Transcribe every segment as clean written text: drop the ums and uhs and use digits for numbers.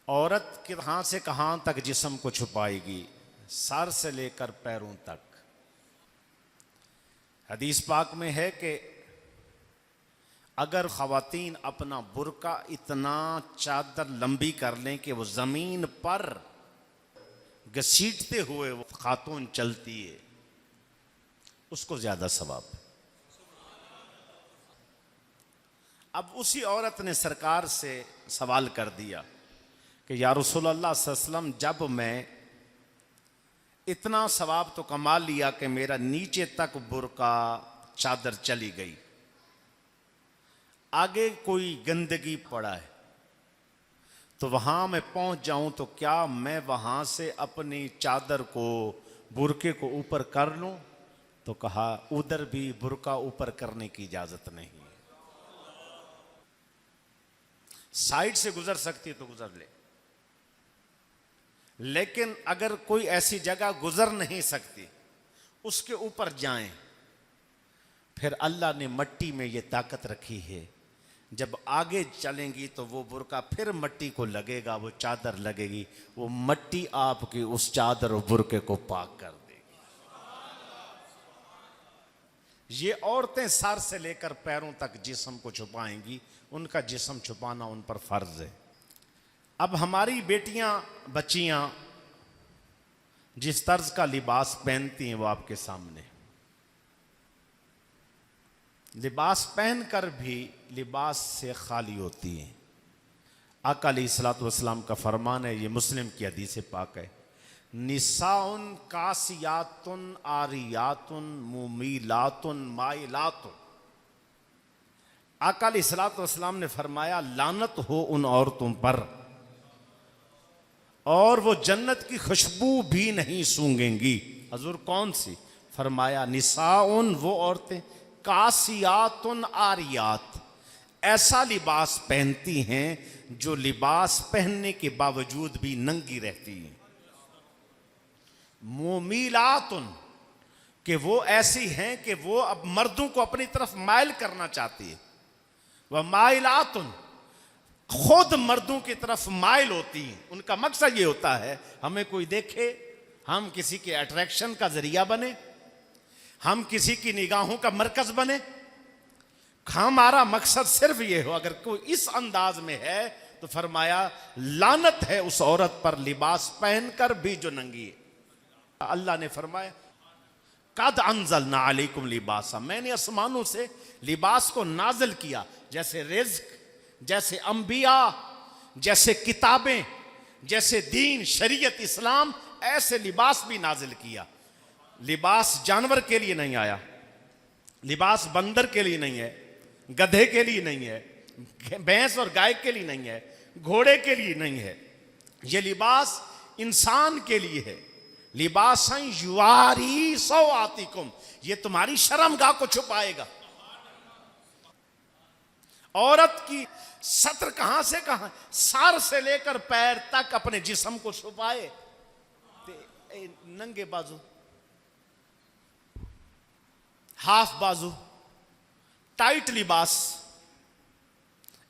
औरत कहाँ से कहाँ तक जिस्म को छुपाएगी, सर से लेकर पैरों तक। हदीस पाक में है कि अगर ख़वातीन अपना बुर्का इतना चादर लंबी कर लें कि वो ज़मीन पर घसीटते हुए वो खातून चलती है, उसको ज़्यादा सवाब। अब उसी औरत ने सरकार से सवाल कर दिया कि या रसूलल्लाह सल्लल्लाहु अलैहि वसल्लम, जब मैं इतना सवाब तो कमा लिया कि मेरा नीचे तक बुर्का चादर चली गई, आगे कोई गंदगी पड़ा है तो वहां मैं पहुंच जाऊं तो क्या मैं वहां से अपनी चादर को, बुर्के को ऊपर कर लूं? तो कहा उधर भी बुर्का ऊपर करने की इजाजत नहीं है। साइड से गुजर सकती है तो गुजर ले, लेकिन अगर कोई ऐसी जगह गुजर नहीं सकती उसके ऊपर जाएं। फिर अल्लाह ने मट्टी में ये ताकत रखी है, जब आगे चलेंगी तो वो बुर्का फिर मट्टी को लगेगा, वो चादर लगेगी, वो मट्टी आपकी उस चादर और बुर्के को पाक कर देगी। ये औरतें सर से लेकर पैरों तक जिस्म को छुपाएंगी, उनका जिस्म छुपाना उन पर फर्ज है। अब हमारी बेटियां बच्चियां जिस तर्ज का लिबास पहनती हैं वो आपके सामने। लिबास पहनकर भी लिबास से खाली होती हैं। आका अलैहिस्सलातु वस्सलाम का फरमान है, ये मुस्लिम की हदीस पाक है, निसाउन कासियातुन आरियातुन मुमीलातुन माइलातुन। आका अलैहिस्सलातु वस्सलाम ने फरमाया, लानत हो उन औरतों पर और वो जन्नत की खुशबू भी नहीं सूंघेंगी। हजूर कौन सी? फरमाया निसाउन, वो औरतें, कासियातुन आरियात, ऐसा लिबास पहनती हैं जो लिबास पहनने के बावजूद भी नंगी रहती हैं। मुमीलातुन, कि वो ऐसी हैं कि वो अब मर्दों को अपनी तरफ माइल करना चाहती है। वह माइलातुन, खुद मर्दों की तरफ माइल होती हैं। उनका मकसद ये होता है हमें कोई देखे, हम किसी के अट्रैक्शन का जरिया बने, हम किसी की निगाहों का मरकज बने। हमारा मकसद सिर्फ ये हो। अगर कोई इस अंदाज में है तो फरमाया लानत है उस औरत पर लिबास पहनकर भी जो नंगी है। अल्लाह ने फरमाया कद अंज़लना अलैकुम लिबासा, मैंने आसमानों से लिबास को नाजिल किया, जैसे रिज़्क, जैसे अंबिया, जैसे किताबें, जैसे दीन शरीयत इस्लाम, ऐसे लिबास भी नाजिल किया। लिबास जानवर के लिए नहीं आया, लिबास बंदर के लिए नहीं है, गधे के लिए नहीं है, भैंस और गाय के लिए नहीं है, घोड़े के लिए नहीं है। यह लिबास इंसान के लिए है। लिबासन युवारी सौआतिकुम, ये तुम्हारी शर्मगाह को छुपाएगा। औरत की सत्र कहां से कहां, सर से लेकर पैर तक अपने जिस्म को छुपाए, नंगे बाजू, हाफ बाजू, टाइट लिबास,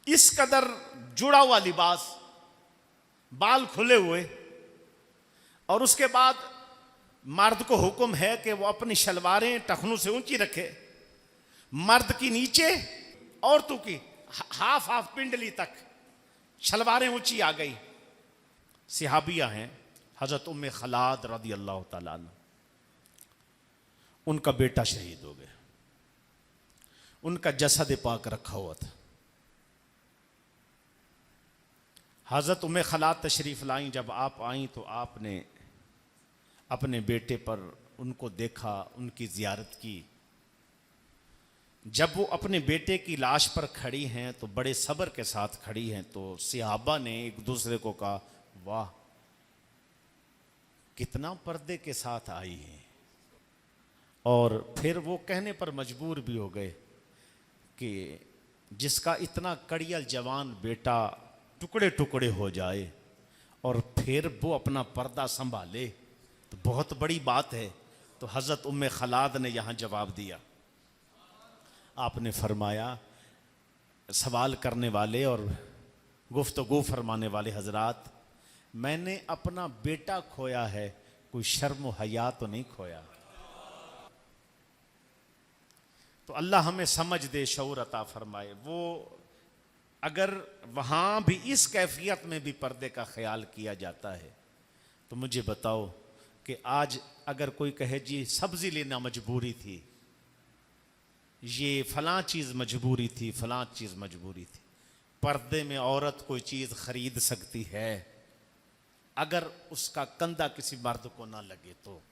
इस कदर जुड़ा हुआ लिबास, बाल खुले हुए। और उसके बाद मर्द को हुक्म है कि वो अपनी शलवारें टखनों से ऊंची रखे, मर्द की नीचे, औरतों की हाफ हाफ पिंडली तक शलवारें ऊंची आ गई। सिहाबिया हैं हजरत उम्मे खलाद रदी अल्लाह ताला अन्हा, उनका बेटा शहीद हो गया, उनका जसद पाक रखा हुआ था। हजरत उम्मे खलाद तशरीफ लाई, जब आप आई तो आपने अपने बेटे पर उनको देखा, उनकी जियारत की। जब वो अपने बेटे की लाश पर खड़ी हैं तो बड़े सब्र के साथ खड़ी हैं, तो सिहाबा ने एक दूसरे को कहा, वाह कितना पर्दे के साथ आई हैं। और फिर वो कहने पर मजबूर भी हो गए कि जिसका इतना कड़ियल जवान बेटा टुकड़े टुकड़े हो जाए और फिर वो अपना पर्दा संभाले तो बहुत बड़ी बात है। तो हज़रत उम्मे खलाद ने यहाँ जवाब दिया। आपने फरमाया, सवाल करने वाले और गुफ्तगू फरमाने वाले हजरात, मैंने अपना बेटा खोया है, कोई शर्म हया तो नहीं खोया। तो अल्लाह हमें समझ दे, शऊर अता फरमाए। वो अगर वहां भी इस कैफियत में भी पर्दे का ख्याल किया जाता है, तो मुझे बताओ कि आज अगर कोई कहे जी सब्जी लेना मजबूरी थी, ये फलां चीज मजबूरी थी, फलां चीज मजबूरी थी, पर्दे में औरत कोई चीज खरीद सकती है अगर उसका कंधा किसी मर्द को ना लगे तो।